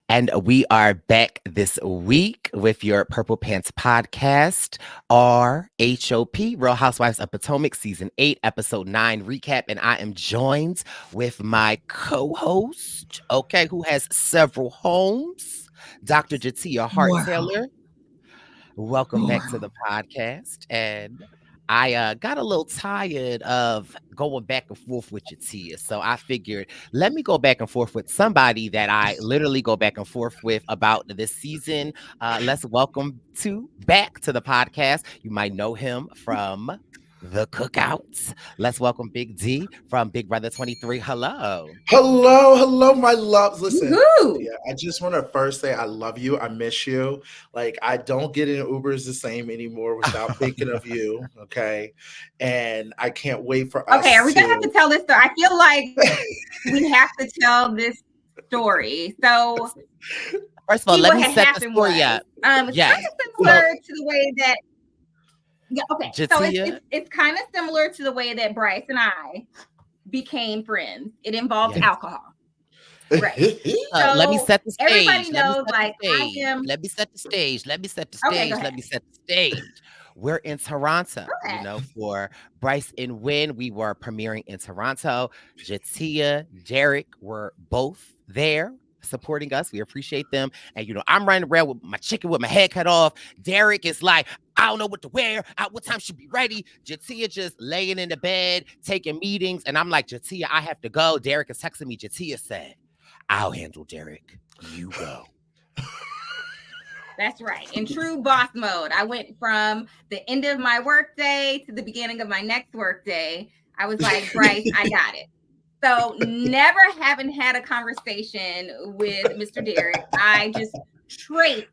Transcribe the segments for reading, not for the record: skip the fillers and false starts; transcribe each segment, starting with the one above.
And we are back this week with your Purple Pants podcast, RHOP, Real Housewives of Potomac, Season 8, Episode 9 recap. And I am joined with my co-host, okay, who has several homes, Dr. Jatia Hart Wow. Taylor. Welcome back to the Wow. podcast. And I got a little tired of going back and forth with Jatia. So I figured, let me go back and forth with somebody that I literally go back and forth with about this season. Let's welcome back to the podcast. You might know him from the Cookouts. Let's welcome Big D from Big Brother 23. Hello. Hello, my loves. Listen, Woohoo! yeah, I just want to first say I love you. I miss you. Like, I don't get in Ubers the same anymore without thinking of you. Okay. And I can't wait for Okay, are us we gonna have to to. tell this story? I feel like we have to tell this story. So, First of all, see let what me had set the happened story was up. it's Yes. kind of So, similar to the way that okay. So Jatia. it's kind of similar to the way that Bryce and I became friends. It involved Yes. alcohol, right? Let me So set the everybody stage. Let me knows, set the like I stage. am. Let me set the stage. Let me set the Okay, go stage. Let ahead. me set the stage. We're in Toronto, Okay. for Bryce and Wynn. We were premiering in Toronto. Jatia, Derek were both there supporting us. We appreciate them. And, I'm running around with my chicken with my head cut off. Derek is like, I don't know what to wear. What time should be ready? Jatia just laying in the bed, taking meetings. And I'm like, Jatia, I have to go. Derek is texting me. Jatia said, I'll handle Derek. You go. That's right. In true boss mode, I went from the end of my workday to the beginning of my next workday. I was like, Bryce, I got it. So never having had a conversation with Mr. Derek, I just traipse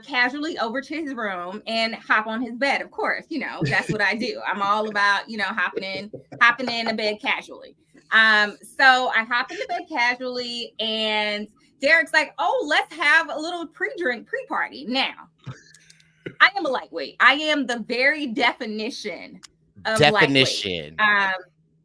casually over to his room and hop on his bed. Of course, that's what I do. I'm all about, hopping in the bed casually. So I hop in the bed casually, and Derek's like, "Oh, let's have a little pre-party." Now, I am a lightweight. I am the very definition of lightweight. Definition.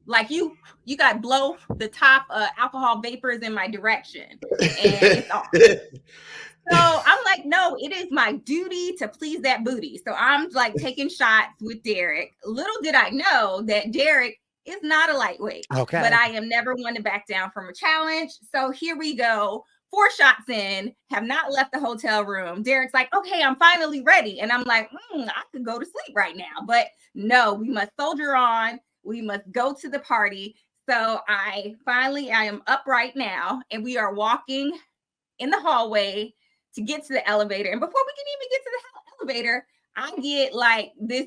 Like you got blow the top alcohol vapors in my direction, and it's off. So I'm like, no, it is my duty to please that booty. So I'm like taking shots with Derek. Little did I know that Derek is not a lightweight, Okay. but I am never one to back down from a challenge. So here we go. 4 shots in, have not left the hotel room. Derek's like, okay, I'm finally ready. And I'm like, I could go to sleep right now. But no, we must soldier on. We must go to the party. So I am up right now, and we are walking in the hallway to get to the elevator. And before we can even get to the elevator, I get like this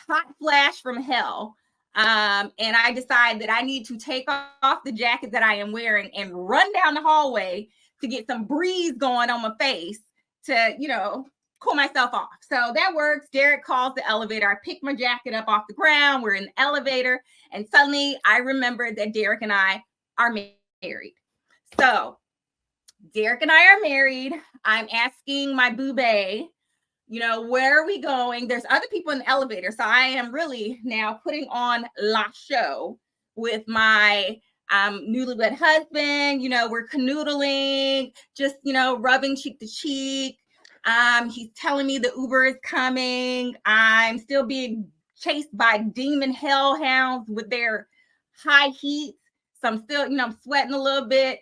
hot flash from hell. And I decide that I need to take off the jacket that I am wearing and run down the hallway to get some breeze going on my face to, cool myself off. So that works. Derek calls the elevator. I pick my jacket up off the ground. We're in the elevator. And suddenly I remember that Derek and I are married. So Derek and I are married. I'm asking my boo-bae, where are we going? There's other people in the elevator. So I am really now putting on la show with my newlywed husband. We're canoodling, just, rubbing cheek to cheek. He's telling me the Uber is coming. I'm still being chased by demon hellhounds with their high heat. So I'm still, I'm sweating a little bit.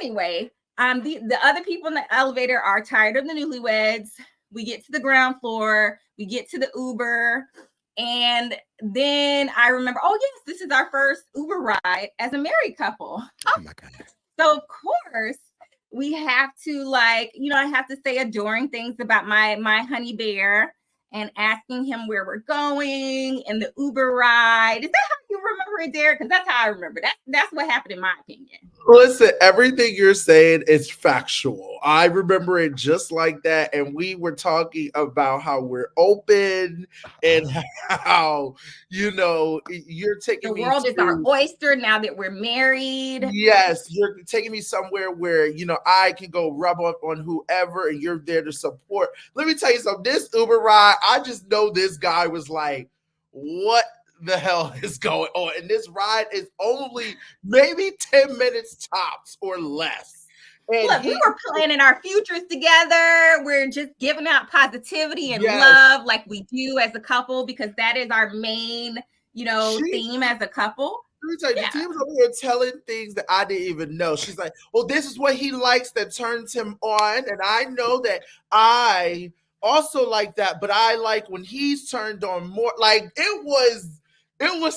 Anyway, the other people in the elevator are tired of the newlyweds. We get to the ground floor, we get to the Uber, and then I remember, oh yes, this is our first Uber ride as a married couple. Oh my God. So of course we have to I have to say adoring things about my honey bear and asking him where we're going and the Uber ride. Is that how you remember it, Derek? Because that's how I remember. That's what happened in my opinion. Listen, everything you're saying is factual. I remember it just like that. And we were talking about how we're open and how, you're taking me The world is our to. oyster now that we're married. Yes, you're taking me somewhere where I can go rub up on whoever, and you're there to support. Let me tell you something. This Uber ride, I just know this guy was like, "What the hell is going on?" And this ride is only maybe 10 minutes tops or less. And Look, we he, were planning our futures together. We're just giving out positivity and yes, love like we do as a couple because that is our main, she theme as a couple. let me tell you, Yeah. Jatia was over here telling things that I didn't even know. She's like, well, this is what he likes that turns him on. And I know that I also like that, but I like when he's turned on more. Like it was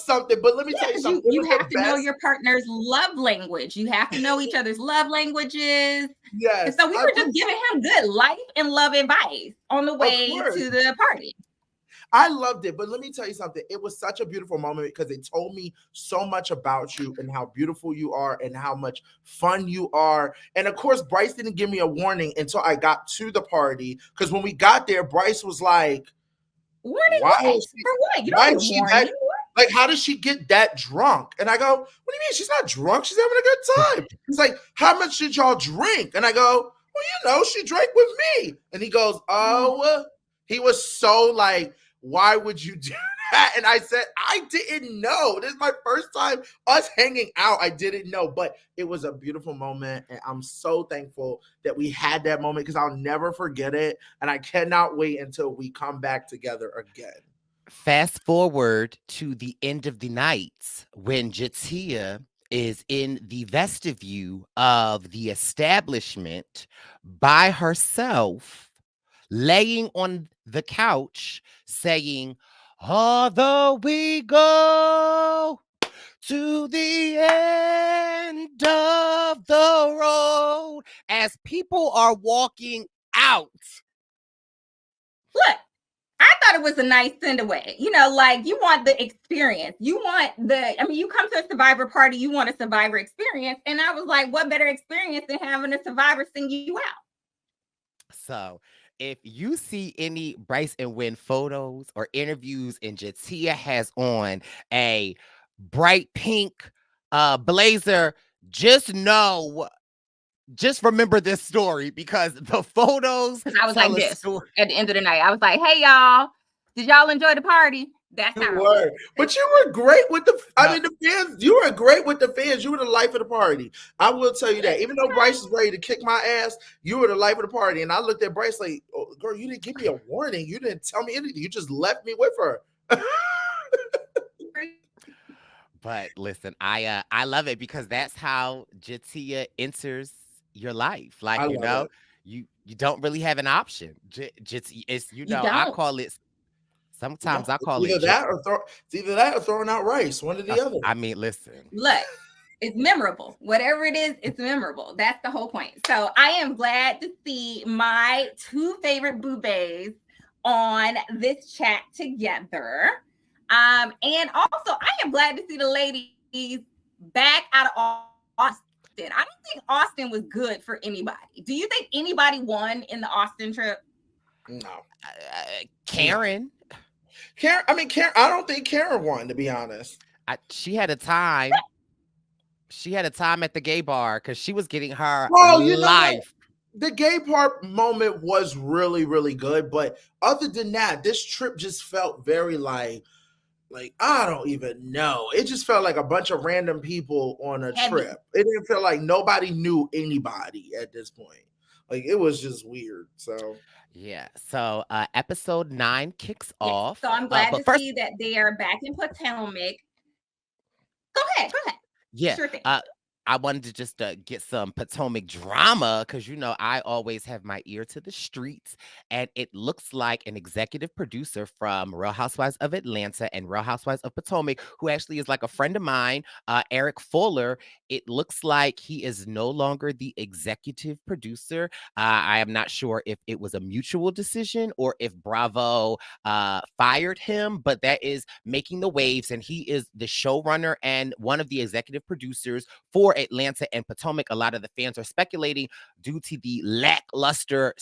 something. But let me Yeah, tell you because something. It you was have the to know best. your partner's love language. You have to know each other's love languages. And Yes, so we were just giving him good life and love advice on the of way course. to the party. I loved it, but let me tell you something. It was such a beautiful moment because it told me so much about you and how beautiful you are and how much fun you are. And of course, Bryce didn't give me a warning until I got to the party because when we got there, Bryce was like, Warning "Why what? is she? For what? You Why don't need is a she that? warning. Like, how does she get that drunk?" And I go, "What do you mean? She's not drunk. She's having a good time." He's like, "How much did y'all drink?" And I go, "Well, she drank with me." And he goes, "Oh." He was so like, why would you do that? And I said, I didn't know. This is my first time us hanging out. I didn't know, but it was a beautiful moment. And I'm so thankful that we had that moment because I'll never forget it. And I cannot wait until we come back together again. Fast forward to the end of the night when Jatia is in the vestibule of the establishment by herself, laying on the couch, saying, although we go to the end of the road, as people are walking out. Look, I thought it was a nice send away. Like you want the experience. You come to a survivor party, you want a survivor experience. And I was like, what better experience than having a survivor sing you out? So, if you see any Bryce and Wynn photos or interviews, and Jatia has on a bright pink blazer, just know, just remember this story because the photos Because I was tell like a this story. at the end of the night. I was like, hey, y'all, did y'all enjoy the party? That's You how it were, was. but you were great with No, the fans. You were great with the fans. You were the life of the party. I will tell you that. Even though Bryce is ready to kick my ass, you were the life of the party. And I looked at Bryce like, oh, girl, you didn't give me a warning. You didn't tell me anything. You just left me with her. but listen, I love it because that's how Jatia enters your life. I Like, love it. you don't really have an option. Just it's You I don't. call it You know, sometimes I it's call either it that or it's either that or throwing out rice. One or the other. I mean, listen. Look, it's memorable. Whatever it is, it's memorable. That's the whole point. So I am glad to see my two favorite boobays on this chat together. And also I am glad to see the ladies back out of Austin. I don't think Austin was good for anybody. Do you think anybody won in the Austin trip? No. Karen, Karen, I mean, Karen, I don't think Karen won, to be honest. she had a time. She had a time at the gay bar because she was getting her Well, you know what? life. The gay part moment was really, really good. But other than that, this trip just felt very like I don't even know. It just felt like a bunch of random people on a Heavy. trip. It didn't feel like nobody knew anybody at this point. Like it was just weird. So Yeah. So episode 9 kicks Yes. off. So I'm glad But to first, see that they are back in Potomac. Go ahead. Go ahead. yeah. Sure thing. I wanted to just get some Potomac drama because I always have my ear to the streets, and it looks like an executive producer from Real Housewives of Atlanta and Real Housewives of Potomac, who actually is like a friend of mine, Eric Fuller. It looks like he is no longer the executive producer. I am not sure if it was a mutual decision or if Bravo fired him, but that is making the waves, and he is the showrunner and one of the executive producers for Atlanta and Potomac. A lot of the fans are speculating due to the lackluster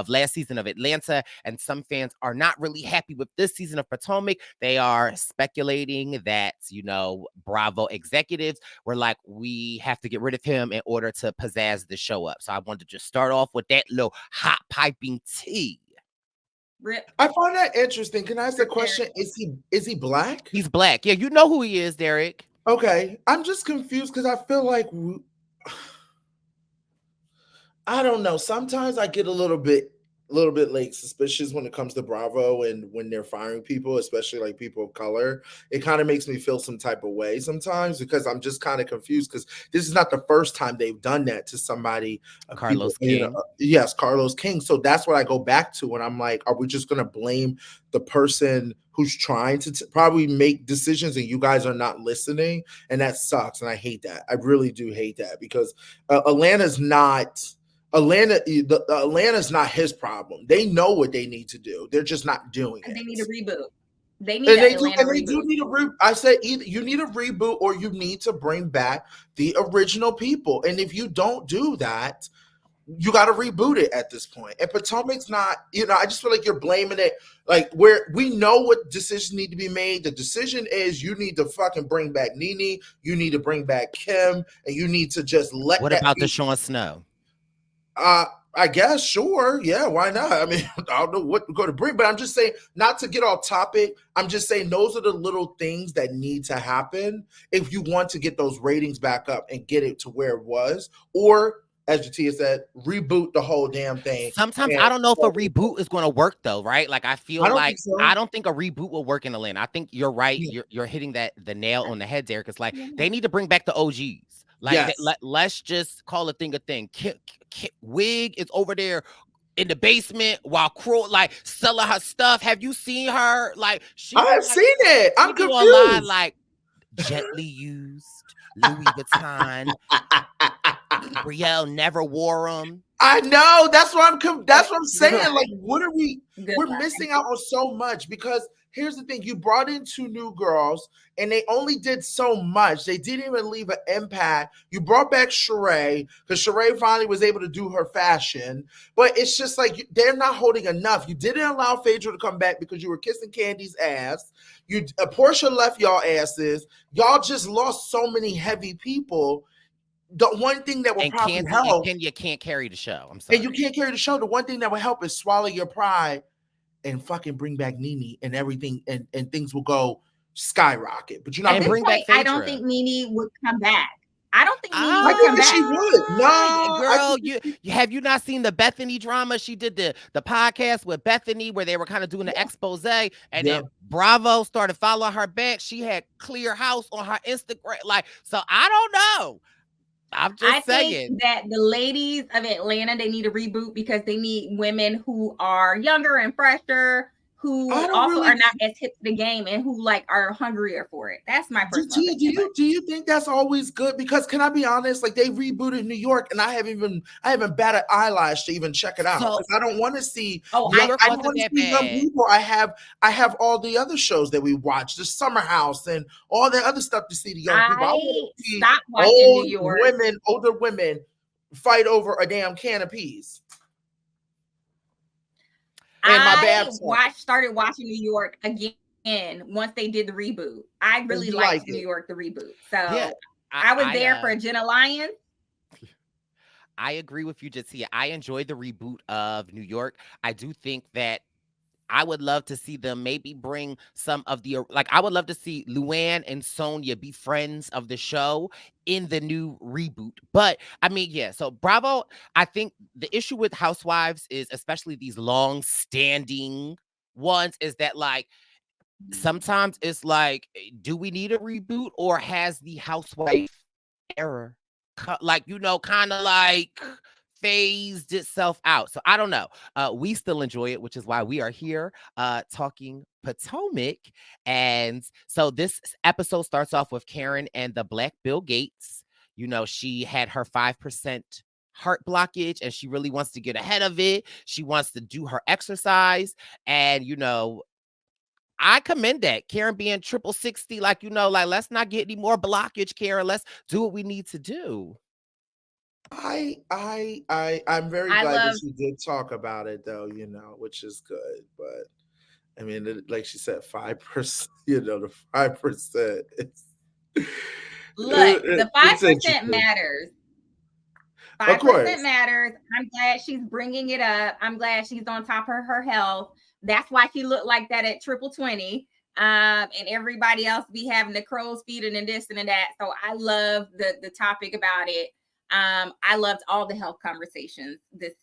last season of Atlanta, and some fans are not really happy with this season of Potomac. They are speculating that, Bravo executives were like, we have to get rid of him in order to pizzazz the show up. So I wanted to just start off with that little hot piping tea. Rip. I find that interesting. Can I ask a question? Is he black? He's black. Yeah, you know who he is, Derek. Okay. I'm just confused because I feel like I don't know. Sometimes I get a little bit like suspicious when it comes to Bravo and when they're firing people, especially like people of color. It kind of makes me feel some type of way sometimes because I'm just kind of confused because this is not the first time they've done that to somebody of people, Carlos King. yes, Carlos King. So that's what I go back to when I'm like, are we just gonna blame the person who's trying to probably make decisions and you guys are not listening? And that sucks. And I hate that. I really do hate that because Atlanta's not. Atlanta's not his problem. They know what they need to do. They're just not doing And it. they need a reboot. They need And an they do, Atlanta and they do reboot. need a reboot. I said either you need a reboot or you need to bring back the original people. And if you don't do that, you got to reboot it at this point. And Potomac's not, I just feel like you're blaming it. Like where we know what decisions need to be made. The decision is you need to fucking bring back Nene, you need to bring back Kim, and you need to just let What that about be. the Sean Snow? I guess, sure. Yeah, why not? I mean, I don't know what we're going to bring, but I'm just saying, not to get off topic, I'm just saying those are the little things that need to happen if you want to get those ratings back up and get it to where it was. Or, as Jatia said, reboot the whole damn thing. Sometimes And I don't know if a reboot is going to work though, right? Like I feel I don't like think so. I don't think a reboot will work in Atlanta. I think you're right. Yeah. You're hitting the nail on the head, Derek. It's like Yeah. they need to bring back the OGs. Like Yes. let's just call a thing a thing. Wig is over there in the basement while Crow like selling her stuff. Have you seen her? Like she I have seen it. I'm be online confused. like gently used Louis Vuitton. Brielle never wore them. I know. That's what I'm saying. Like, what are we? Good We're line. missing out on so much because here's the thing: you brought in 2 new girls, and they only did so much. They didn't even leave an impact. You brought back Sheree because Sheree finally was able to do her fashion, but it's just like they're not holding enough. You didn't allow Phaedra to come back because you were kissing Candy's ass. Portia left y'all asses. Y'all just lost so many heavy people. The one thing that will And probably Candy help, and Kenya can't carry the show. I'm sorry. and you can't carry the show. The one thing that will help is swallow your pride and fucking bring back Nene and everything, and things will go skyrocket. But you're not And At this bring back point, I don't Phaedra. think Nene would come back. I don't think Nene I would think come that she back. would. No, I Girl, think you have you not seen the Bethany drama? She did the podcast with Bethany where they were kind of doing the expose, and Yeah. then Bravo started following her back. She had Clear House on her Instagram. Like, so I don't know. I'm just I saying. think that the ladies of Atlanta, they need a reboot because they need women who are younger and fresher, who I don't also really. are not as hip to the game and who like are hungrier for it. That's my personal Do opinion. you think that's always good? Because can I be honest? Like they rebooted New York, and I haven't batted eyelash to even check it out So- because I don't want to see. Oh, New I York don't wasn't want to that see young bad. people. I have all the other shows that we watch, the Summer House, and all the other stuff to see the young people. I I want to see stopped watching New old York. older women fight over a damn can of peas. And my bad started watching New York again once they did the reboot. I really you liked like New it. York, the reboot. So Yeah, I was there for Jenna Lyons. I agree with you, Jatia. I enjoyed the reboot of New York. I do think that I would love to see them maybe bring some of the I would love to see Luann and Sonia be friends of the show in the new reboot. But I mean, yeah, so Bravo, I think the issue with Housewives is especially these long-standing ones is that like sometimes it's like, do we need a reboot or has the housewife era kind of like phased itself out? So I don't know. We still enjoy it, which is why we are here talking Potomac. And so this episode starts off with Karen and the Black Bill Gates. She had her 5% heart blockage and she really wants to get ahead of it. She wants to do her exercise. And I commend that. Karen being 60, like let's not get any more blockage, Karen. Let's do what we need to do. I'm very glad that she did talk about it though, which is good. But I mean, like she said, 5%, the 5%. Look, the 5% matters. 5% matters. I'm glad she's bringing it up. I'm glad she's on top of her health. That's why she looked like that at Triple 20. And everybody else be having the crow's feet and this and that. So I love the topic about it. I loved all the health conversations this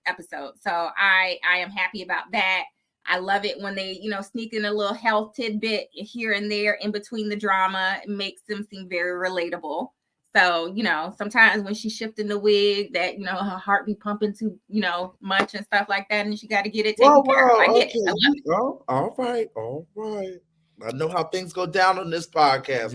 episode. So I am happy about that. I love it when they, sneak in a little health tidbit here and there in between the drama. It makes them seem very relatable. So, sometimes when she's shifting the wig, that, her heart be pumping too, much and stuff like that, and she got to get it taken care of. I get it. I love it. Oh, all right. I know how things go down on this podcast.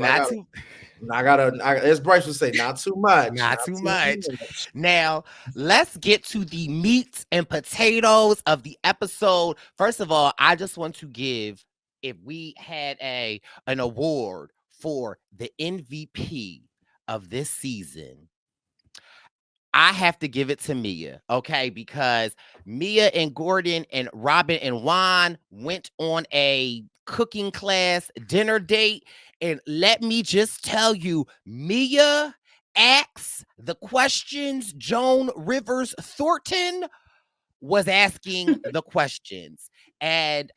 As Bryce would say, not too much. Not too much. Now, let's get to the meat and potatoes of the episode. First of all, I just want to give, if we had an award for the MVP of this season, I have to give it to Mia, okay? Because Mia and Gordon and Robin and Juan went on a cooking class dinner date. And let me just tell you, Mia asks the questions Joan Rivers Thornton was asking the questions. And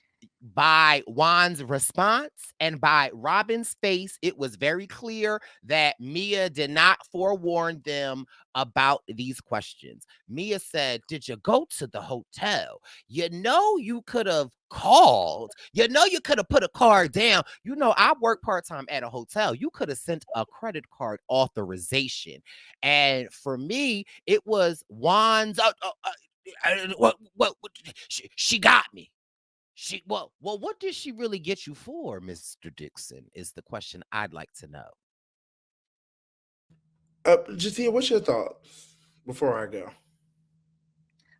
by Juan's response and by Robin's face, it was very clear that Mia did not forewarn them about these questions. Mia said, "Did you go to the hotel? You could have called. You could have put a card down. I work part-time at a hotel. You could have sent a credit card authorization." And for me, it was Juan's, she got me. What did she really get you for, Mr. Dixon? Is the question I'd like to know. Jatia, what's your thoughts before I go?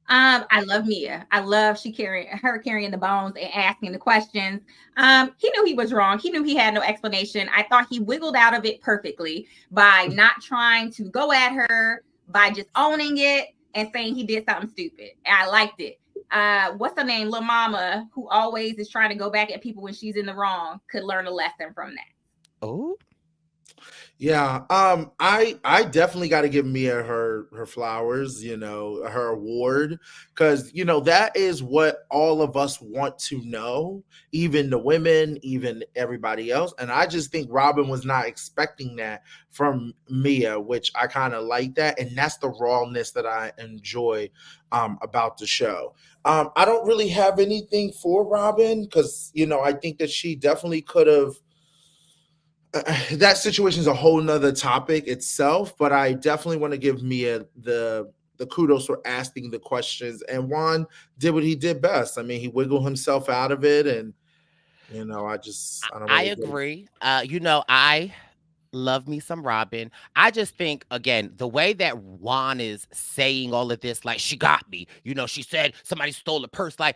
I love Mia. I love her carrying the bones and asking the questions. He knew he was wrong. He knew he had no explanation. I thought he wiggled out of it perfectly by not trying to go at her, by just owning it and saying he did something stupid. I liked it. What's her name? Lil Mama, who always is trying to go back at people when she's in the wrong, could learn a lesson from that. Oh, yeah. I definitely got to give Mia her flowers, her award, because that is what all of us want to know, even the women, even everybody else. And I just think Robin was not expecting that from Mia, which I kind of like that, and that's the rawness that I enjoy about the show. I don't really have anything for Robin because I think that she definitely could have. That situation is a whole nother topic itself, but I definitely want to give Mia the kudos for asking the questions. And Juan did what he did best. I mean, he wiggled himself out of it, and I don't. I agree. I love me some Robin. I just think, again, the way that Juan is saying all of this, like, she got me. She said somebody stole a purse. But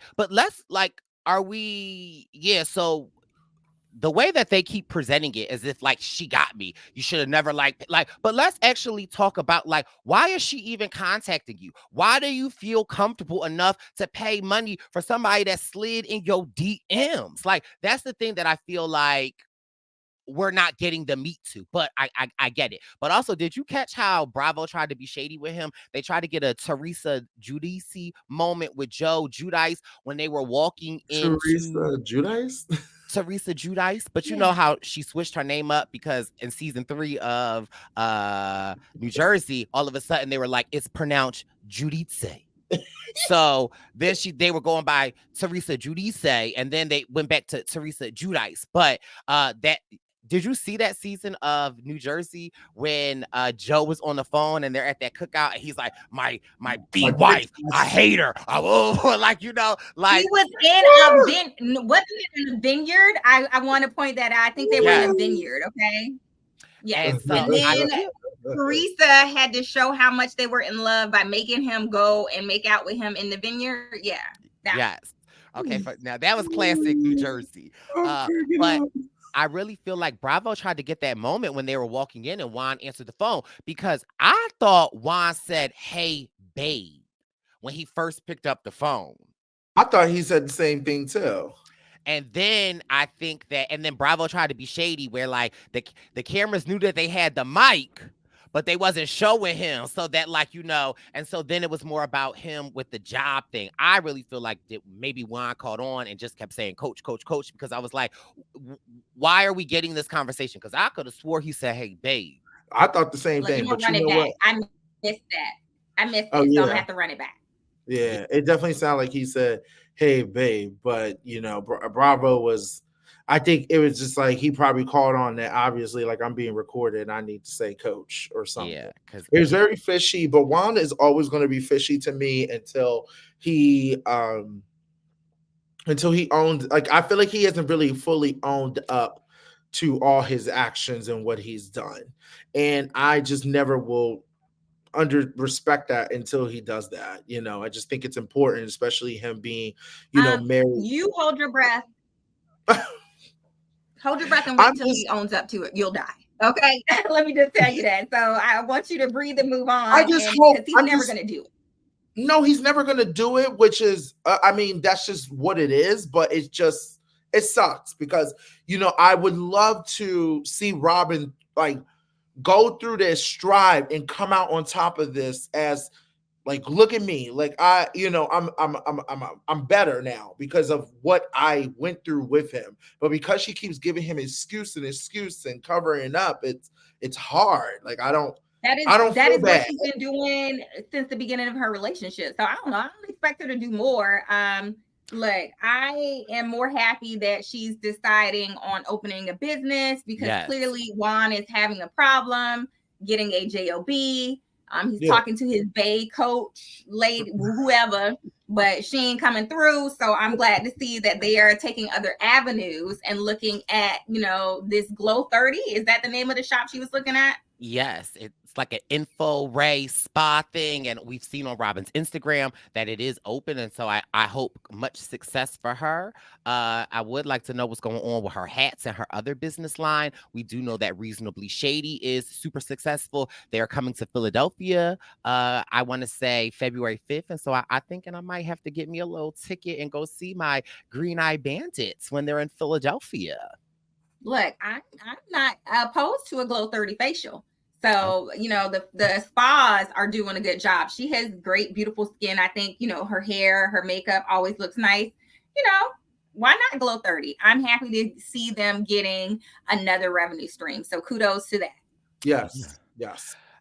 are we? Yeah. So the way that they keep presenting it as if she got me, you should have never but let's actually talk about why is she even contacting you? Why do you feel comfortable enough to pay money for somebody that slid in your DMs? That's the thing that I feel like we're not getting the meat to, but I get it. But also, did you catch how Bravo tried to be shady with him? They tried to get a Teresa Giudice moment with Joe Giudice when they were walking into Teresa Giudice, but you know how she switched her name up because in season 3 of New Jersey, all of a sudden they were like, it's pronounced Giudice. So then they were going by Teresa Giudice, and then they went back to Teresa Giudice. But did you see that season of New Jersey when Joe was on the phone and they're at that cookout and he's like, my B wife, I hate her. He was in wasn't it in the vineyard? I want to point that out. I think they were in the vineyard. Okay. Yeah. And then Teresa had to show how much they were in love by making him go and make out with him in the vineyard. Yeah. Yes. Okay. Now that was classic New Jersey. But I really feel like Bravo tried to get that moment when they were walking in and Juan answered the phone, because I thought Juan said, "Hey, babe," when he first picked up the phone. I thought he said the same thing too. And then I think and then Bravo tried to be shady where the cameras knew that they had the mic, but they wasn't showing him, so that and so then it was more about him with the job thing. I really feel like that maybe Juan caught on and just kept saying coach, because I was like, why are we getting this conversation? Because I could have swore he said, "Hey, babe." I thought the same Look, I'm thing, gonna but you run it know back. what? I missed that. I missed Oh it, so I'm gonna yeah, have to run it back. yeah. It definitely sounded like he said, "Hey, babe," but Bravo was. I think it was just like he probably called on that. Obviously, like I'm being recorded, and I need to say "coach" or something. Yeah, because It was very fishy, but Wanda is always going to be fishy to me he until he owned. Like I feel like he hasn't really fully owned up to all his actions and what he's done, and I just never will under respect that until he does that. I just think it's important, especially him being, married. You hold your breath. Hold your breath and I'm wait till he just, owns up to it. You'll die. Okay. Let me just tell you that. So I want you to breathe and move I on. just And hope, because he's never gonna do it. no, he's never going to do it, which is, I mean, that's just what it is, but it sucks because, I would love to see Robin like go through this, strive and come out on top of this as, like, look at me. Like I'm better now because of what I went through with him. But because she keeps giving him excuse and covering up, it's hard. Like I don't That feel is what bad. she's been doing since the beginning of her relationship. So I don't know. I don't expect her to do more. Look, I am more happy that she's deciding on opening a business because yes, clearly Juan is having a problem getting a job. He's Yeah. talking to his bae coach, lady, whoever, but she ain't coming through. So I'm glad to see that they are taking other avenues and looking at, this Glow 30. Is that the name of the shop she was looking at? yes. It's like an info ray spa thing, and we've seen on Robin's Instagram that it is open, and so I hope much success for her. I would like to know what's going on with her hats and her other business line. We do know that Reasonably Shady is super successful. They're coming to Philadelphia. I want to say February 5th, and so I think, and I might have to get me a little ticket and go see my Green Eye Bandits when they're in Philadelphia. Look, I'm not opposed to a Glow 30 facial. Oh, So, the spas are doing a good job. She has great, beautiful skin. I think, her hair, her makeup always looks nice. You know, why not Glow 30? I'm happy to see them getting another revenue stream. So kudos to that. Yes.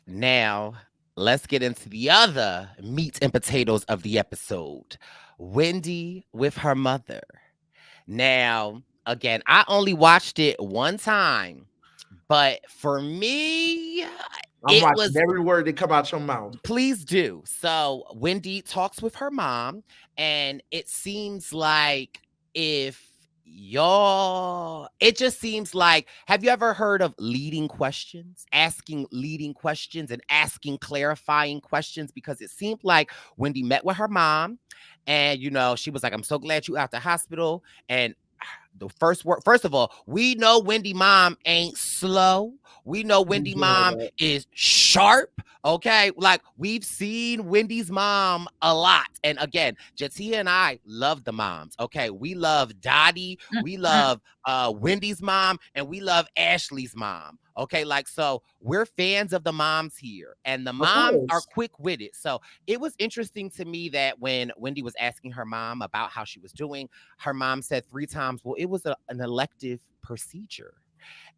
now, let's get into the other meat and potatoes of the episode. Wendy with her mother. Now, again, I only watched it one time, but for me, I'm it watching was every word that come out your mouth. please do. So, Wendy talks with her mom, and it seems like if it just seems like, have you ever heard of leading questions, asking leading questions and asking clarifying questions? Because it seemed like Wendy met with her mom, and she was like, I'm so glad you out the hospital. And the first word, first of all, we know Wendy mom ain't slow. We know We Wendy do know mom that. is sharp. Okay. Like we've seen Wendy's mom a lot. And again, Jatia and I love the moms. Okay. We love Dottie. We love Wendy's mom, and we love Ashley's mom. Okay. Like, so we're fans of the moms here, and the Of moms are course. quick witted. So it was interesting to me that when Wendy was asking her mom about how she was doing, her mom said 3 times, well, it was an elective procedure.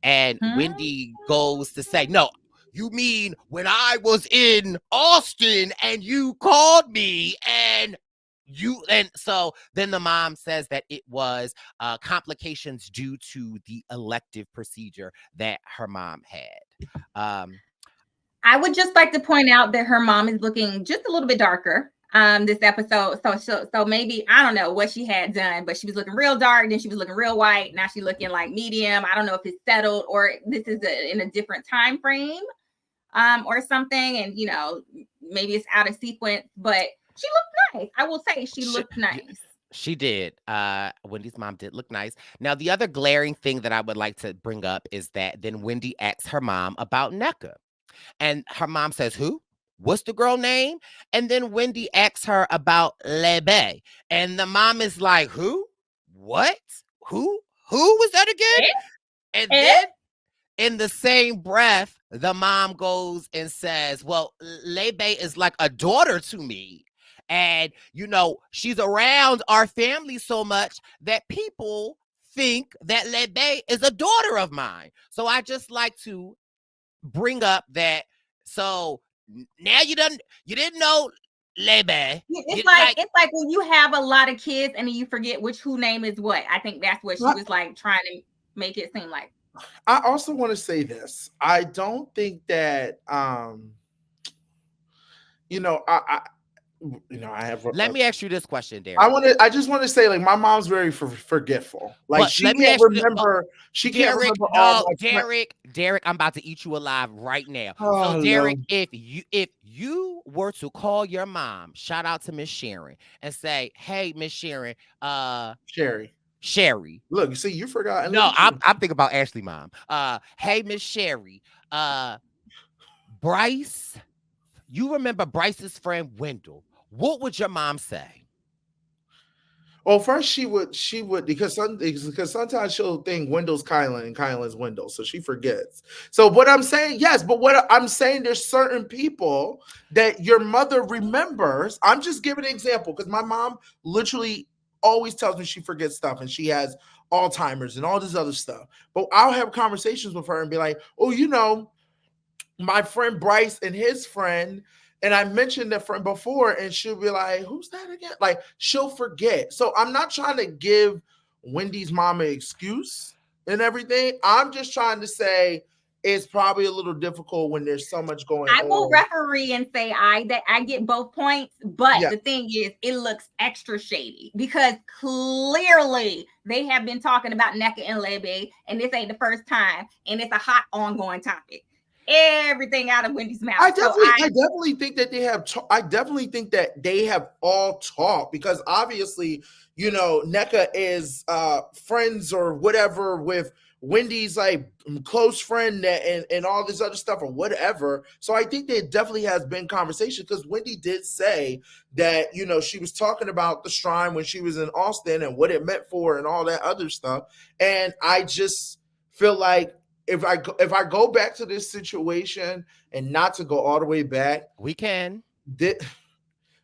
And Hmm? Wendy goes to say, no, you mean when I was in Austin and you called me and so then the mom says that it was complications due to the elective procedure that her mom had. I would just like to point out that her mom is looking just a little bit darker this episode. So maybe I don't know what she had done, but she was looking real dark, then she was looking real white. Now she's looking like medium. I don't know if it's settled or this is in a different time frame or something, and maybe it's out of sequence, but she looked nice. I will say she She, looked nice. she did. Wendy's mom did look nice. Now, the other glaring thing that I would like to bring up is that then Wendy asks her mom about NECA. And her mom says, who? What's the girl name? And then Wendy asks her about Lebe. And the mom is like, who? What? Who? Who was that again? Eh? And Eh? then in the same breath, the mom goes and says, well, Lebe is like a daughter to me. And, she's around our family so much that people think that Lebe is a daughter of mine. So I just like to bring up that. So now you didn't know Lebe. It's You like like it's like when you have a lot of kids and then you forget who name is what. I think that's what she was like trying to make it seem like. I also want to say this. I don't think that you know, I have let me ask you this question, Derek. I just want to say, like, my mom's very forgetful. Like, But she let me can't ask you, remember. She can't Derek. remember all No, my. Derek, I'm about to eat you alive right now. So, Oh Derek, no, if you were to call your mom, shout out to Miss Sharon, and say, "Hey, Miss Sharon, Sherry. Sherry." Look, you see, you forgot. And look No, at I'm you. I'm thinking about Ashley mom. Hey, Miss Sherry, Bryce, you remember Bryce's friend Wendell? What would your mom say? Well, first she would because sometimes she'll think Wendell's Kylan and Kylan's Wendell, so she forgets. So what I'm saying, yes, but what I'm saying, there's certain people that your mother remembers. I'm just giving an example because my mom literally always tells me she forgets stuff and she has Alzheimer's and all this other stuff. But I'll have conversations with her and be like, oh, my friend Bryce and his friend, and I mentioned that friend before, and she'll be like, "Who's that again?" Like, she'll forget. So I'm not trying to give Wendy's mom an excuse and everything. I'm just trying to say it's probably a little difficult when there's so much going I will on. referee and say that I get both points, but Yeah. the thing is, it looks extra shady because clearly they have been talking about Neka and Lebe, and this ain't the first time, and it's a hot ongoing topic. Everything out of Wendy's mouth. So I definitely think that they have. I definitely think that they have all talked because obviously, NECA is friends or whatever with Wendy's like close friend and all this other stuff or whatever. So I think there definitely has been conversation because Wendy did say that she was talking about the shrine when she was in Austin and what it meant for and all that other stuff. And I just feel like if I go back to this situation and not to go all the way back, We can.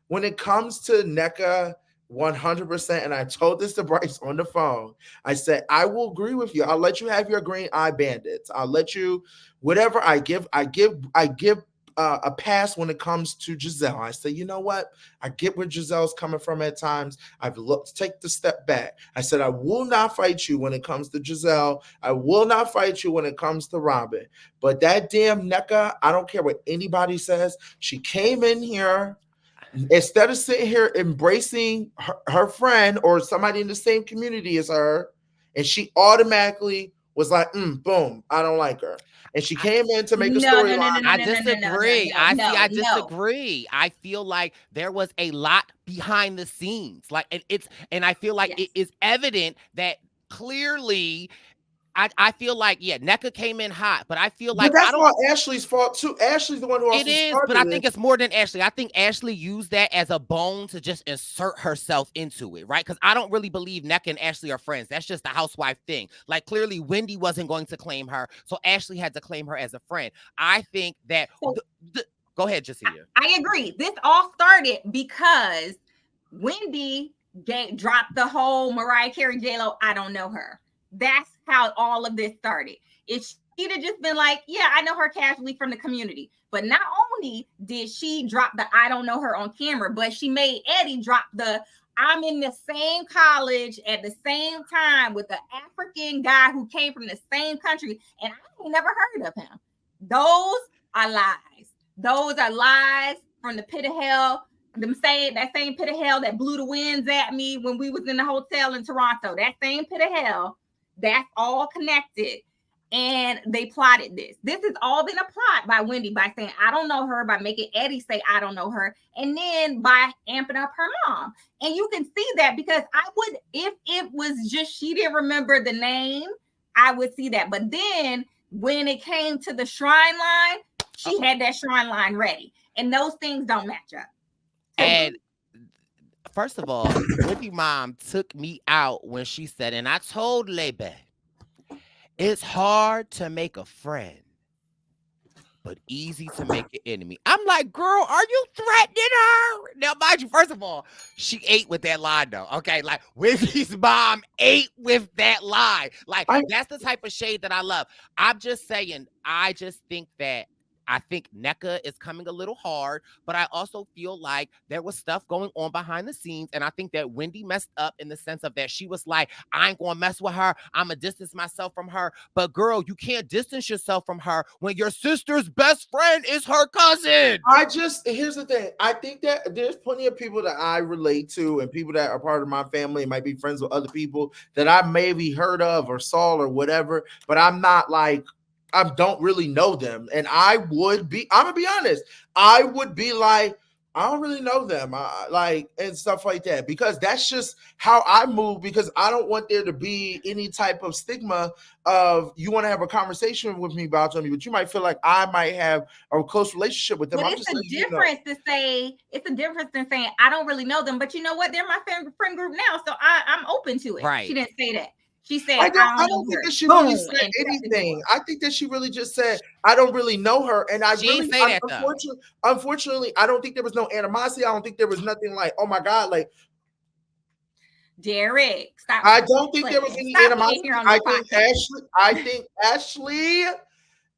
when it comes to NECA, 100%, and I told this to Bryce on the phone. I said, I will agree with you. I'll let you have your green eye bandits. I'll let you whatever I give a pass when it comes to Giselle. I say, you know what? I get where Giselle's coming from at times. I've looked take the step back. I said, I will not fight you when it comes to Giselle. I will not fight you when it comes to Robin. But that damn NECA, I don't care what anybody says. She came in here. Instead of sitting here embracing her friend or somebody in the same community as her, and she automatically was like, boom, I don't like her. And she came in to make a no, no, no, no, storyline. no, I no, no, no, no, disagree. no, no, I no. disagree. I feel like there was a lot behind the scenes. Like and I feel like it Yes. is evident that clearly I feel like, yeah, NECA came in hot, but I feel But like I that's don't. all Ashley's fault too. Ashley's the one who It also is, but I started think it. it's more than Ashley. I think Ashley used that as a bone to just insert herself into it, right? Because I don't really believe NECA and Ashley are friends. That's just a housewife thing. Like, clearly, Wendy wasn't going to claim her, so Ashley had to claim her as a friend. I think that. So Go ahead, Jacia. I agree. This all started because Wendy dropped the whole Mariah Carey J-Lo, I don't know her. That's how all of this started. If she'd have just been like, yeah, I know her casually from the community. But not only did she drop the I don't know her on camera, but she made Eddie drop the I'm in the same college at the same time with the African guy who came from the same country, and I ain't never heard of him. Those are lies. Those are lies from the pit of hell. That same pit of hell that blew the winds at me when we was in the hotel in Toronto. That same pit of hell, that's all connected. And they plotted this. This has all been a plot by Wendy by saying, I don't know her, by making Eddie say, I don't know her, and then by amping up her mom. And you can see that because I would, if it was just she didn't remember the name, I would see that. But then when it came to the shrine line, she had that shrine line ready. And those things don't match up. And first of all, Wendy mom took me out when she said, and I told Lebe, it's hard to make a friend. but easy to make an enemy. I'm like, girl, are you threatening her? Now, mind you, first of all, she ate with that line, though. Okay, like Wendy's mom ate with that line. Like, I that's the type of shade that I love. I'm just saying, I just think that. I think NECA is coming a little hard, but I also feel like there was stuff going on behind the scenes. And I think that Wendy messed up in the sense of that she was like, I ain't gonna mess with her. I'm gonna distance myself from her. But girl, you can't distance yourself from her when your sister's best friend is her cousin. here's the thing. I think that there's plenty of people that I relate to and people that are part of my family and might be friends with other people that I maybe heard of or saw or whatever, but I'm not like I don't really know them. And I'm gonna be honest, I would be like, I don't really know them, like, and stuff like that, because that's just how I move. Because I don't want there to be any type of stigma of you want to have a conversation with me about them, but you might feel like I might have a close relationship with them. But I'm it's just a difference to say, it's a difference than saying I don't really know them, but you know what? They're my friend group now, so I'm open to it. Right. She didn't say that. She said, I don't know think her. that she Boom, really said and shut the door. anything. I think that she really just said, I don't really know her. And She didn't say that, though. Unfortunately, I don't think there was no animosity. I don't think there was nothing like, oh my God, like, Derek, stop. I don't think there was any Stop animosity. being here on the podcast. I think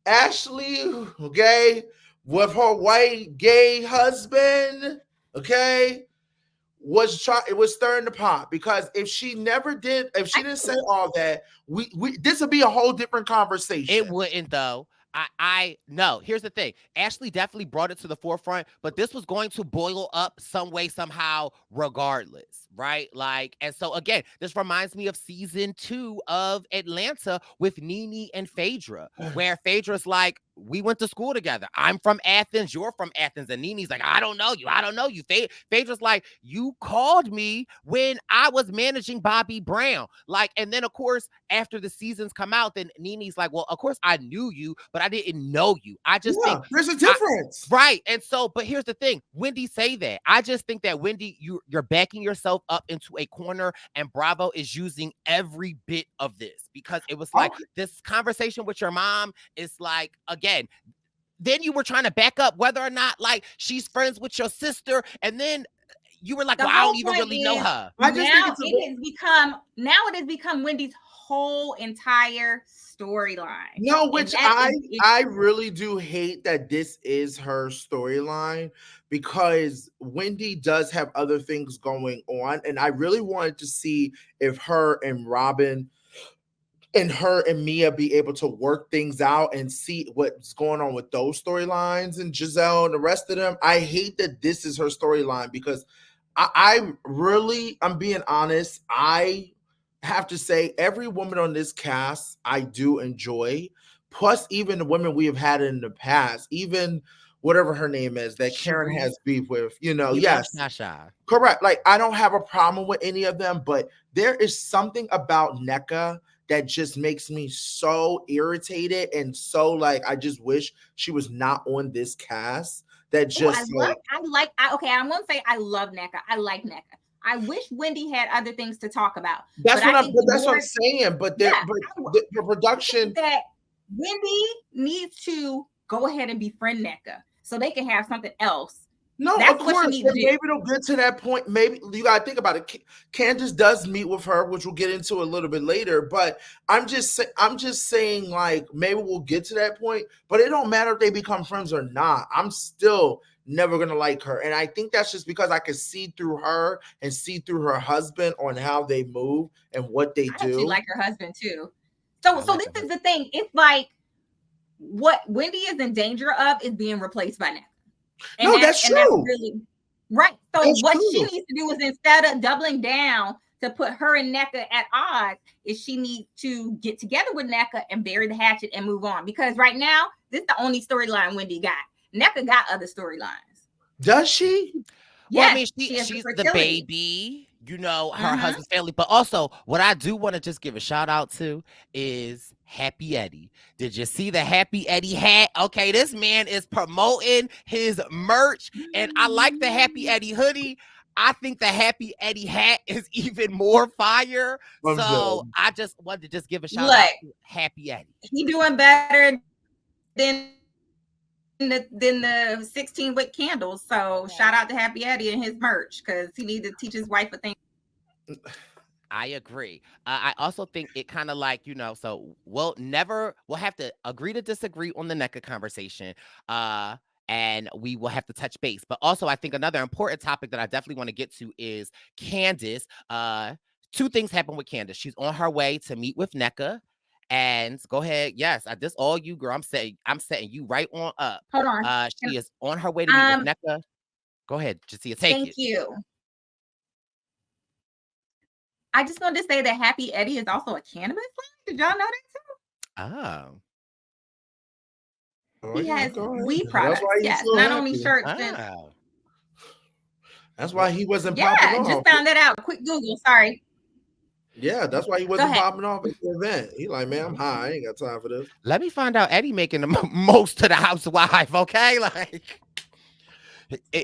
Ashley, okay, with her white gay husband, okay, was stirring the pot, because if she didn't say all that, we this would be a whole different conversation. It wouldn't, though. I no. Here's the thing. Ashley definitely brought it to the forefront, but this was going to boil up some way, somehow, regardless, right? Like, and so again, this reminds me of season 2 of Atlanta with Nene and Phaedra, where Phaedra's like, we went to school together. I'm from Athens. You're from Athens. And Nene's like, I don't know you. I don't know you. Phaedra's like, you called me when I was managing Bobby Brown. Like, and then of course, after the seasons come out, then Nene's like, well, of course I knew you, but I didn't know you. I just think there's a difference. Right. And so, but here's the thing. Wendy say that. I just think that Wendy, you're backing yourself up into a corner, and Bravo is using every bit of this, because it was like this conversation with your mom is like, again, then you were trying to back up whether or not like she's friends with your sister, and then you were like, well, I don't even really know her. I just think it has become Wendy's whole entire storyline. No, which I really do hate that this is her storyline, because Wendy does have other things going on, and I really wanted to see if her and Robin and her and Mia be able to work things out and see what's going on with those storylines, and Giselle and the rest of them. I hate that this is her storyline, because I'm being honest, I have to say every woman on this cast I do enjoy, plus even the women we have had in the past, even whatever her name is that Karen has beef with, yes, correct. Like, I don't have a problem with any of them, but there is something about NECA that just makes me so irritated, and so like I just wish she was not on this cast. That just I'm gonna say I love NECA. I like NECA. I wish Wendy had other things to talk about. That's what I'm saying. But the production, that Wendy needs to go ahead and befriend NECA so they can have something else. No, of course. Maybe it'll get to that point. Maybe you gotta think about it. Candace does meet with her, which we'll get into a little bit later. But I'm just saying, like, maybe we'll get to that point. But it don't matter if they become friends or not. I'm still never gonna like her, and I think that's just because I can see through her and see through her husband on how they move and what they do. I actually like her husband too. So this is the thing. It's like what Wendy is in danger of is being replaced by NECA. That's true. That's really, right. So she needs to do is, instead of doubling down to put her and NECA at odds, is she needs to get together with NECA and bury the hatchet and move on. Because right now, this is the only storyline Wendy got. NECA got other storylines. Does she? Well, I mean, she's the baby, her husband's family. But also, what I do want to just give a shout out to is Happy Eddie. Did you see the Happy Eddie hat? Okay, this man is promoting his merch, and I like the Happy Eddie hoodie. I think the Happy Eddie hat is even more fire. So I just wanted to just give a shout out to Happy Eddie. He doing better than than the 16-wick candles. So shout out to Happy Eddie and his merch because he needs to teach his wife a thing. I agree. I also think it kind of like, so we'll have to agree to disagree on the NECA conversation. Uh, and we will have to touch base. But also, I think another important topic that I definitely want to get to is Candace. Two things happen with Candace. She's on her way to meet with NECA. And go ahead. Yes, this all you, girl. I'm setting you right on up. Hold on. She is on her way to meet with NECA. Go ahead, Jacia, take Thank it. you. I just wanted to say that Happy Eddie is also a cannabis line. Did y'all know that too? Oh. Oh, He yeah, has go ahead. weed That's products. why he's Yes, so not only happy. shirts and Oh. That's why he wasn't popping yeah. off. Just found that out. Quick Google. Sorry. Yeah, that's why he Go wasn't ahead. popping off at the event. He like, man, I'm high. I ain't got time for this. Let me find out Eddie making the most to the housewife, okay? Like,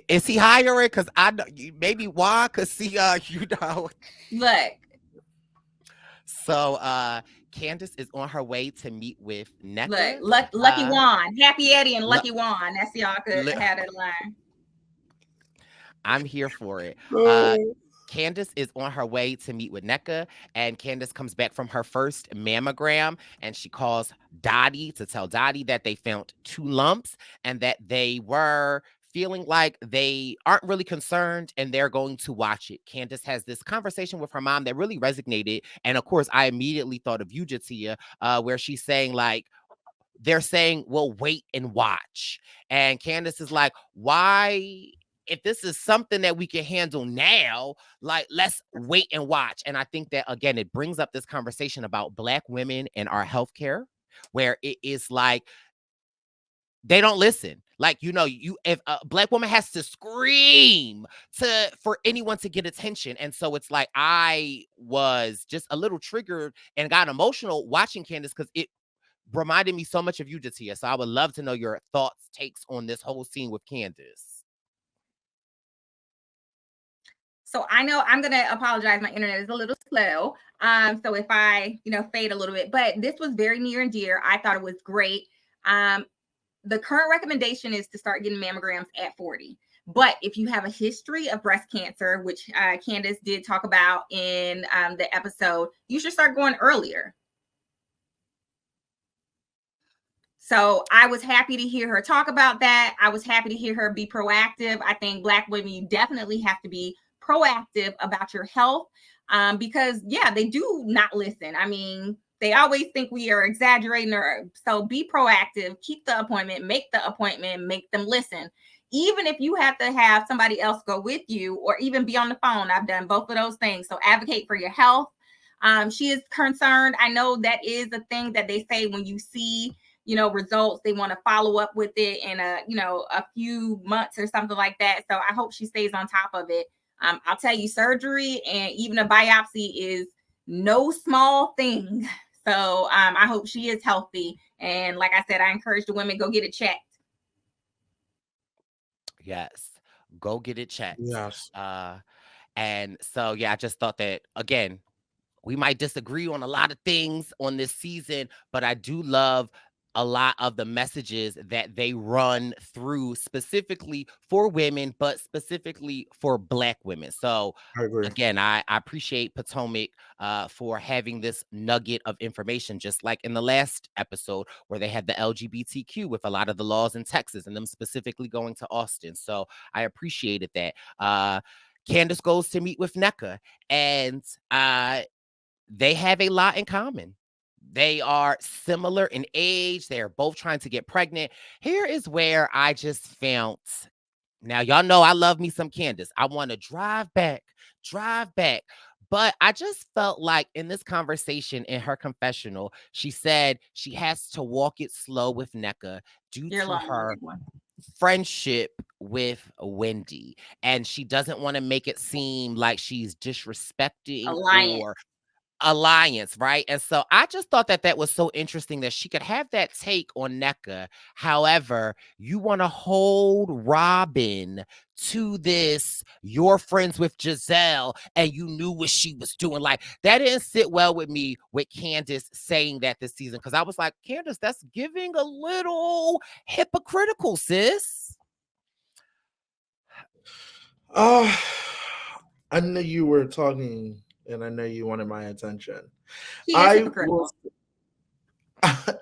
is he hiring? Because I know maybe why? Because see, Look. So Candace is on her way to meet with NECA. Look, Lucky Juan, Happy Eddie, and Lu- Lucky Juan. That's y'all could li- have that line. I'm here for it. Candace is on her way to meet with NECA, and Candace comes back from her first mammogram, and she calls Dottie to tell Dottie that they found 2 lumps and that they were feeling like they aren't really concerned and they're going to watch it. Candace has this conversation with her mom that really resonated. And of course, I immediately thought of you, Jatia, where she's saying like, they're saying, well, wait and watch. And Candace is like, why? If this is something that we can handle now, like let's wait and watch. And I think that again, it brings up this conversation about Black women and our healthcare, where it is like they don't listen. Like, if a Black woman has to scream for anyone to get attention. And so it's like I was just a little triggered and got emotional watching Candace because it reminded me so much of you, Jatia. So I would love to know your thoughts, takes on this whole scene with Candace. So I know I'm gonna apologize. My internet is a little slow. So if I, fade a little bit, but this was very near and dear. I thought it was great. The current recommendation is to start getting mammograms at 40. But if you have a history of breast cancer, which Candace did talk about in the episode, you should start going earlier. So I was happy to hear her talk about that. I was happy to hear her be proactive. I think Black women, you definitely have to be proactive about your health because, yeah, they do not listen. I mean, they always think we are exaggerating. So be proactive, keep the appointment, make them listen. Even if you have to have somebody else go with you or even be on the phone. I've done both of those things. So advocate for your health. She is concerned. I know that is a thing that they say when you see results, they want to follow up with it in a few months or something like that. So I hope she stays on top of it. I'll tell you, surgery and even a biopsy is no small thing. So I hope she is healthy. And like I said, I encourage the women, go get it checked. Yes. Go get it checked. Yes. And so, yeah, I just thought that, again, we might disagree on a lot of things on this season, but I do love a lot of the messages that they run through specifically for women, but specifically for Black women. So I agree. again, I appreciate Potomac for having this nugget of information, just like in the last episode where they had the LGBTQ with a lot of the laws in Texas and them specifically going to Austin. So I appreciated that. Candace goes to meet with NECA, and they have a lot in common. They are similar in age. They are both trying to get pregnant. Here is where I just found. Now, y'all know I love me some Candace. I want to drive back. But I just felt like in this conversation in her confessional, she said she has to walk it slow with NECA due to her friendship with Wendy. And she doesn't want to make it seem like she's disrespecting Alliance. or alliance, right? And so I just thought that that was so interesting that she could have that take on NECA. However, you want to hold Robin to this, you're friends with Giselle and you knew what she was doing. Like, that didn't sit well with me with Candace saying that this season, because I was like, Candace, that's giving a little hypocritical, sis. Oh, I knew you were talking, and I know you wanted my attention. She is I will, hypocritical.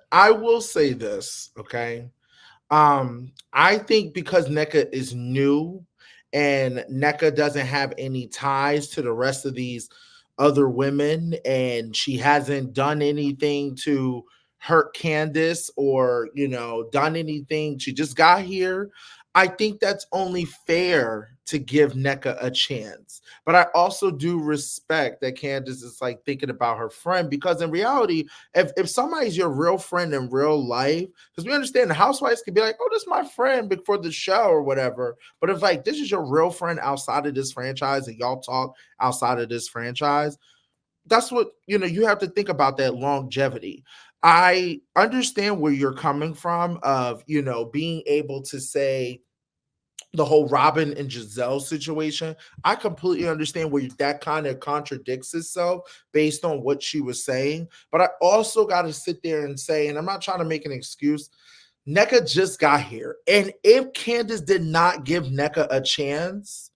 I will say this, okay? I think because NECA is new and NECA doesn't have any ties to the rest of these other women, and she hasn't done anything to hurt Candace or, done anything. She just got here. I think that's only fair to give NECA a chance. But I also do respect that Candace is like thinking about her friend, because in reality, if somebody's your real friend in real life, because we understand the housewives could be like, oh, this is my friend before the show or whatever. But if like this is your real friend outside of this franchise and y'all talk outside of this franchise, that's what you have to think about, that longevity. I understand where you're coming from of being able to say the whole Robin and Giselle situation. I completely understand where that kind of contradicts itself based on what she was saying. But I also got to sit there and say, and I'm not trying to make an excuse, NECA just got here. And if Candace did not give NECA a chance,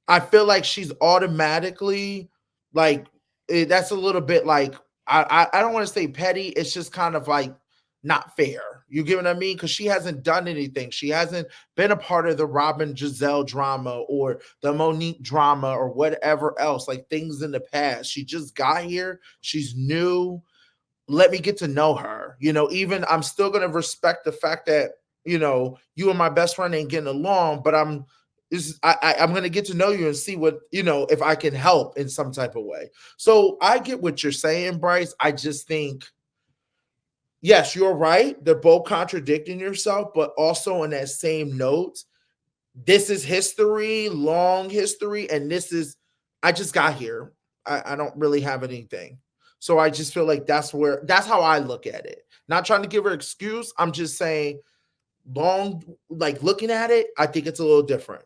I feel like she's automatically like, that's a little bit like, I don't want to say petty. It's just kind of like not fair. You get what I mean? Because she hasn't done anything. She hasn't been a part of the Robin Giselle drama or the Monique drama or whatever else, like things in the past. She just got here. She's new. Let me get to know her. Even I'm still going to respect the fact that, you and my best friend ain't getting along, but I'm going to get to know you and see what, if I can help in some type of way. So I get what you're saying, Bryce. I just think, yes, you're right. They're both contradicting yourself, but also on that same note, this is history, long history, and I just got here. I don't really have anything. So I just feel like that's how I look at it. Not trying to give her excuse. I'm just saying, like looking at it, I think it's a little different.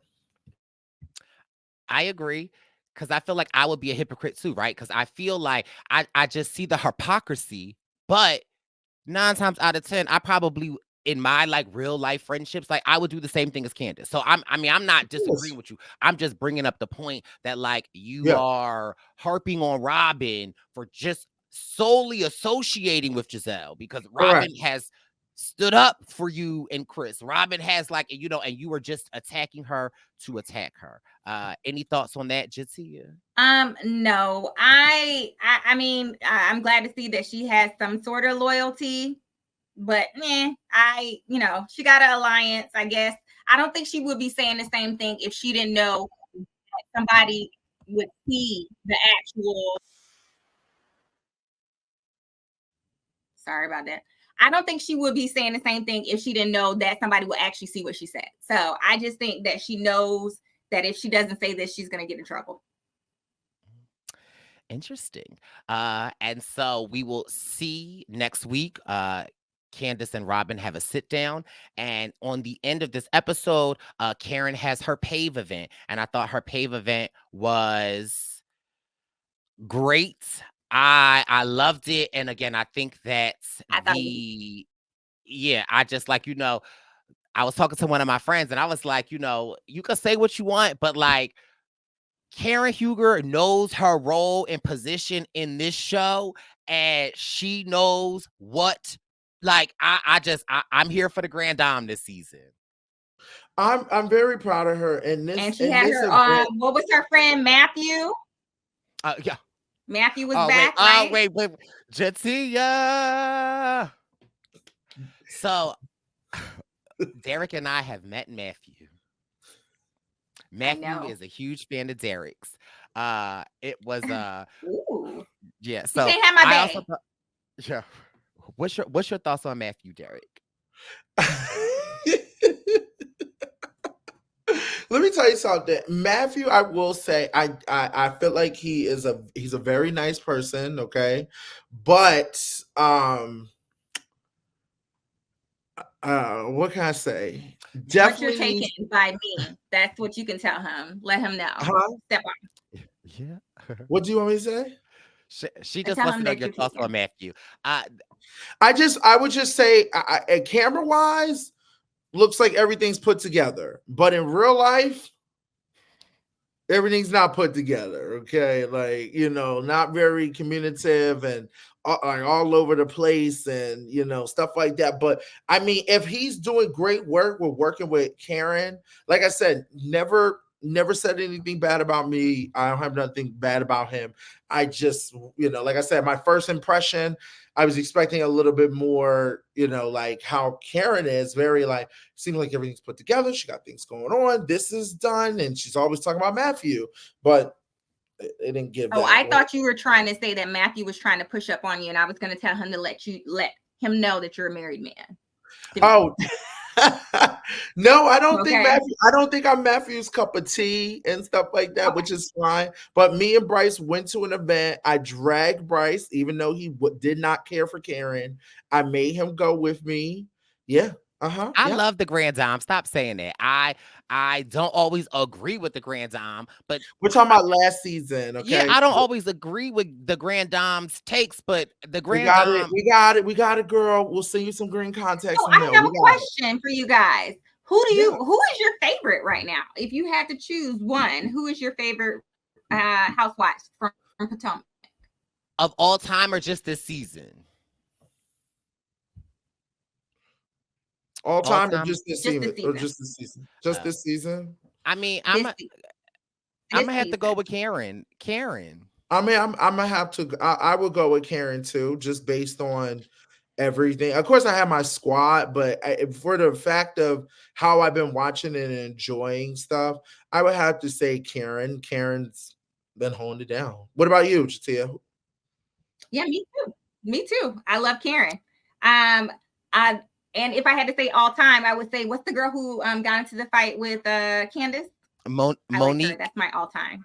I agree, because I feel like I would be a hypocrite too, right? Because I feel like I just see the hypocrisy, but 9 times out of 10, I probably, in my like real life friendships, like I would do the same thing as Candace. So I'm not Yes. disagreeing with you. I'm just bringing up the point that like you Yeah. are harping on Robin for just solely associating with Giselle, because Robin Correct. has stood up for you and Chris. Robin has like, and you were just attacking her to attack her. Any thoughts on that, Jatia? No, I mean, I'm glad to see that she has some sort of loyalty, but she got an alliance, I guess. I don't think she would be saying the same thing if she didn't know that somebody would see the actual. Sorry about that. I don't think she would be saying the same thing if she didn't know that somebody would actually see what she said. So I just think that she knows that if she doesn't say this, she's going to get in trouble. Interesting. And so we will see next week. Candace and Robin have a sit down, and on the end of this episode, Karen has her Pave event, and I thought her Pave event was great. I loved it, and again, I think that I thought I just like I was talking to one of my friends, and I was like, you can say what you want, but like Karen Huger knows her role and position in this show, and she knows what. Like I'm here for the Grand Dame this season. I'm very proud of her in and this she had her event. what was her friend Matthew? Yeah. Matthew was Oh back, right? wait, Jatia. So Derek and I have met Matthew. I Matthew know. is a huge fan of Derek's. It was Ooh. yeah. You So can't have my I bag. also yeah. What's your thoughts on Matthew, Derek? Let me tell you something, Matthew. I will say, I feel like he's a very nice person. Okay, but what can I say? But you're Definitely taken needs. by me. That's what you can tell him. Let him know. Huh? Step on. Yeah. What do you want me to say? She And just tell wants to him know that your you're thoughts on taken. Matthew. I would just say, camera wise, looks like everything's put together, but in real life, everything's not put together. Okay, like not very communicative and like all over the place, and stuff like that. But I mean, if he's doing great work with working with Karen, like I said, never said anything bad about me. I don't have nothing bad about him. I just, like I said, my first impression, I was expecting a little bit more, like how Karen is very like, seems like everything's put together. She got things going on. This is done. And she's always talking about Matthew, but it didn't give Oh, that. I thought you were trying to say that Matthew was trying to push up on you, and I was going to tell him to let him know that you're a married man. Oh, no, Okay. I don't think I'm Matthew's cup of tea and stuff like that, Okay. which is fine. But me and Bryce went to an event. I dragged Bryce, even though he did not care for Karen. I made him go with me. Yeah. Uh-huh. I Yeah. love the Grand Dame. Stop saying that. I don't always agree with the Grand Dame, but We're talking about last season, yeah, okay? I don't always agree with the Grand Dame's takes, but the We Grand got it. Dame We got it. We got it, girl. We'll send you some green contacts So in the I mail. have We a got it. question for you guys. Yeah. Who is your favorite right now? If you had to choose one, who is your favorite housewives from Potomac? of all time or just this season? All All time or time. just this Just this season? Or season. just this season? Just Uh, this season? I mean, This I'm this gonna have to go season. with Karen. Karen. I mean, I'm gonna have to. I would go with Karen too, just based on everything. Of course, I have my squad, but for the fact of how I've been watching and enjoying stuff, I would have to say Karen. Karen's been holding it down. What about you, Chatia? Yeah, me too. Me too. I love Karen. I and if I had to say all time, I would say what's the girl who got into the fight with Candace? I like her. Monique. That's my all time.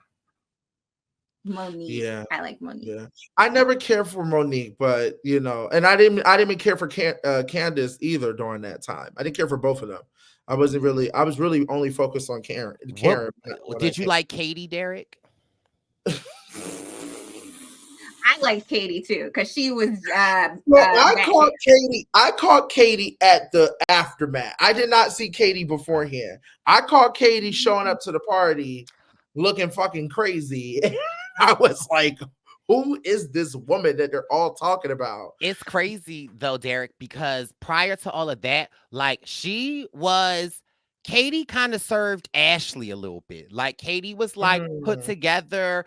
Monique. Yeah. I like Monique. Yeah, I never cared for Monique, but and I didn't even care for Candace either during that time. I didn't care for both of them. I was really only focused on Karen. What Karen when I did you came. like Katie, Derek? I like Katie too because she was Well, batshit. I caught Katie at the aftermath. I did not see Katie beforehand. I caught Katie showing up to the party looking fucking crazy. I was like, who is this woman that they're all talking about? It's crazy though, Derek, because prior to all of that, like Katie kind of served Ashley a little bit. Like Katie was like put Mm. together.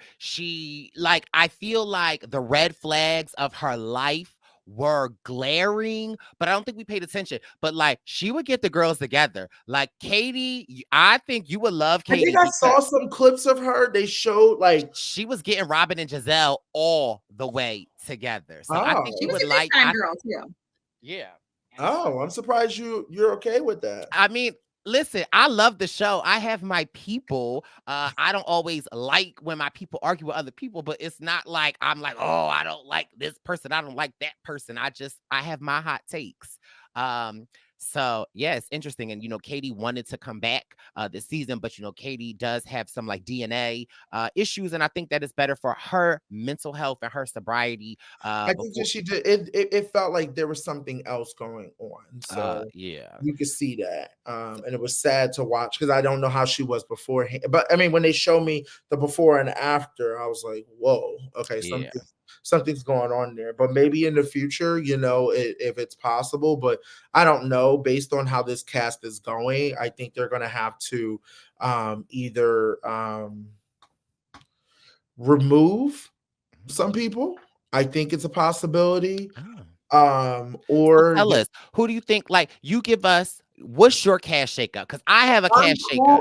I feel like the red flags of her life were glaring, but I don't think we paid attention. But like she would get the girls together. Like Katie, I think you would love I think Katie I because saw some clips of her. They showed like, she was getting Robin and Giselle all the way together. So I think She you oh, was would a good like time I girl too. yeah. oh, I'm surprised you're okay with that. I mean, listen, I love the show. I have my people. I don't always like when my people argue with other people, but it's not like I'm like, oh, I don't like this person. I don't like that person. I have my hot takes. Um, so yeah, it's interesting. And Katie wanted to come back this season, but Katie does have some like DNA issues, and I think that is better for her mental health and her sobriety. I think Before that she did. It felt like there was something else going on. So yeah. you could see that, and it was sad to watch because I don't know how she was beforehand. But I mean, when they showed me the before and after, I was like, "Whoa, okay, Yeah. something's going on there." But maybe in the future, if it's possible. But I don't know. Based on how this cast is going, I think they're going to have to either remove some people. I think it's a possibility. Oh. So Or tell us, who do you think? Like, you give us what's your cash shakeup? Because I have a I'm cash cool. shakeup.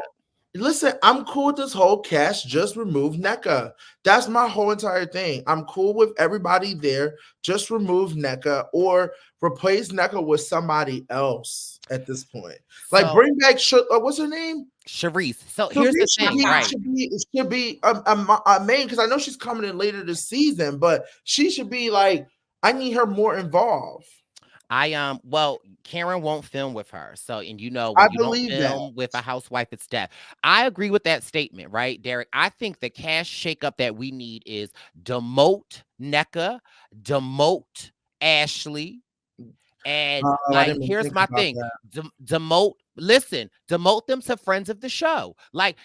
Listen, I'm cool with this whole cast. Just remove NECA. That's my whole entire thing. I'm cool with everybody there. Just remove NECA or replace NECA with somebody else at this point. Like So bring back what's her name? Sharice. So here's the Sharice should thing, be right? a main because I know she's coming in later this season, but she should be like I need her more involved. Well, Karen won't film with her. So, and you know, I when you don't believe that. film with a housewife, it's death. I agree with that statement, right, Derek? I think the cast shakeup that we need is demote NECA, demote Ashley. And I like, didn't even here's think my about thing. that. Demote them to friends of the show. Like,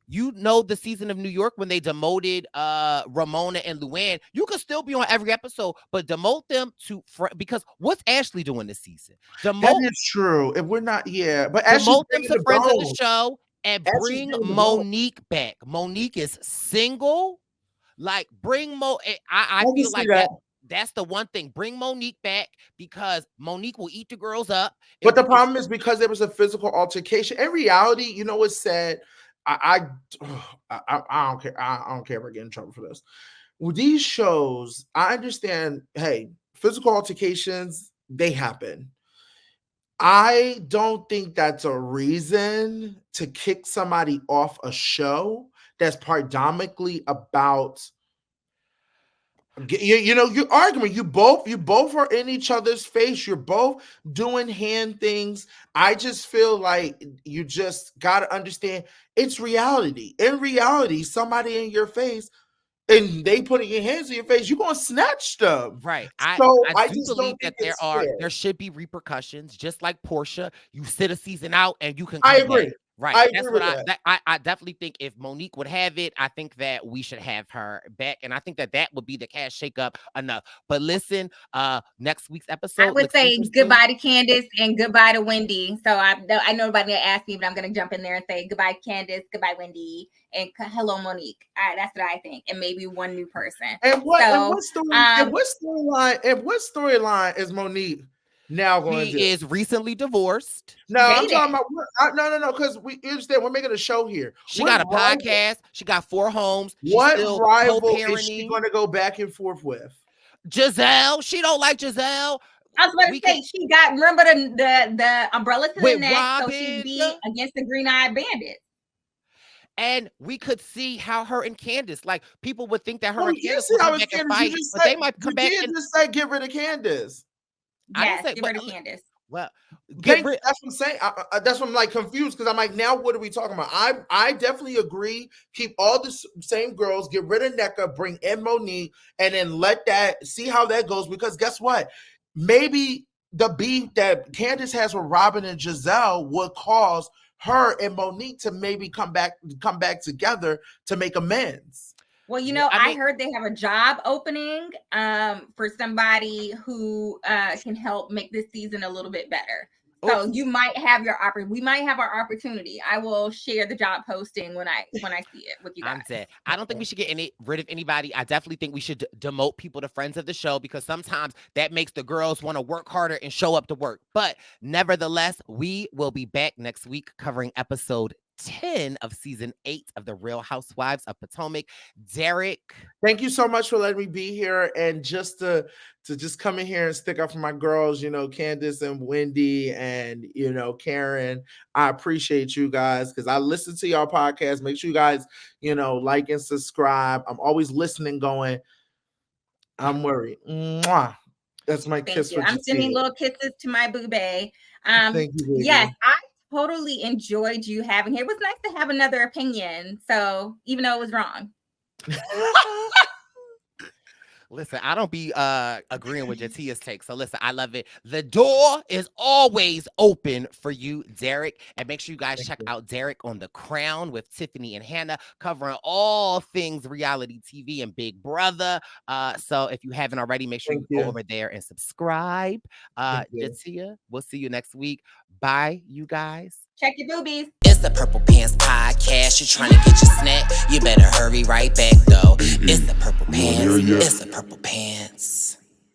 you know, the season of New York when they demoted Ramona and Luann, you could still be on every episode, but demote them to because what's Ashley doing this season? That is true. If we're not, but Ashley's Demote them bringing to the friends of the bone. show and Ashley's bring bringing the bone. Monique back. Monique is single. Like, bring I can feel see like that. that's the one thing. Bring Monique back because Monique will eat the girls up. But the problem is because there was a physical altercation. In reality, you know what's said? I don't care. I don't care if I get in trouble for this. With these shows, I understand. Hey, physical altercations they happen. I don't think that's a reason to kick somebody off a show that's predominantly about. You're arguing. You both are in each other's face. You're both doing hand things. I just feel like you just got to understand it's reality. In reality, somebody in your face and they putting your hands in your face, you're gonna snatch them. Right. So I I do just believe don't think that it's fair. there should be repercussions, just like Portia. You sit a season out and you can I come back. agree. Right. I That's agree what with that. I definitely think if Monique would have it, I think that we should have her back. And I think that would be the cast shakeup enough. But listen, next week's episode. I would say goodbye to Candace and goodbye to Wendy. So I know nobody will ask me, but I'm going to jump in there and say goodbye, Candace, goodbye, Wendy, and hello, Monique. All right, that's what I think. And maybe one new person. And what storyline is Monique now going to do? He is recently divorced. No, I'm talking about no, because we understand we're making a show here. She got a podcast. She got 4 homes. What rival is she going to go back and forth with? Giselle. She don't like Giselle. I was about to say she got remember the umbrella to the neck, so she'd be against the green-eyed bandits. And we could see how her and Candace, like people would think that her and Candace would come back and fight, but they might come back and just say get rid of Candace. Yes, get rid of Candace. Well, that's what I'm saying. That's what I'm like confused because I'm like, now what are we talking about? I definitely agree. Keep all the same girls, get rid of NECA, bring in Monique, and then see how that goes. Because guess what? Maybe the beef that Candace has with Robin and Giselle would cause her and Monique to maybe come back together to make amends. Well, I heard they have a job opening for somebody who can help make this season a little bit better. So you might have we might have our opportunity. I will share the job posting when I see it with you guys. I don't think we should get rid of anybody. I definitely think we should demote people to friends of the show because sometimes that makes the girls want to work harder and show up to work. But nevertheless, we will be back next week covering episode 10 of season 8 of the Real Housewives of Potomac. Derek, thank you so much for letting me be here and just to just come in here and stick up for my girls, Candace and Wendy and Karen. I appreciate you guys because I listen to y'all podcast. Make sure you guys like and subscribe. I'm always listening going, I'm worried. Mwah. That's my kiss. I'm sending little kisses to my boo bae. Thank you, baby. Yes, I totally enjoyed you having here. It was nice to have another opinion. So even though it was wrong. Listen, I don't be agreeing with Jatia's take. So listen, I love it. The door is always open for you, Derek. And make sure you guys check out Derek on The Crown with Tiffany and Hannah, covering all things reality TV and Big Brother. So if you haven't already, make sure you go over there and subscribe. Jatia, we'll see you next week. Bye, you guys. Check your boobies. It's the Purple Pants Podcast. You're trying to get your snack. You better hurry right back, though. It's the Purple Pants. It's the Purple Pants.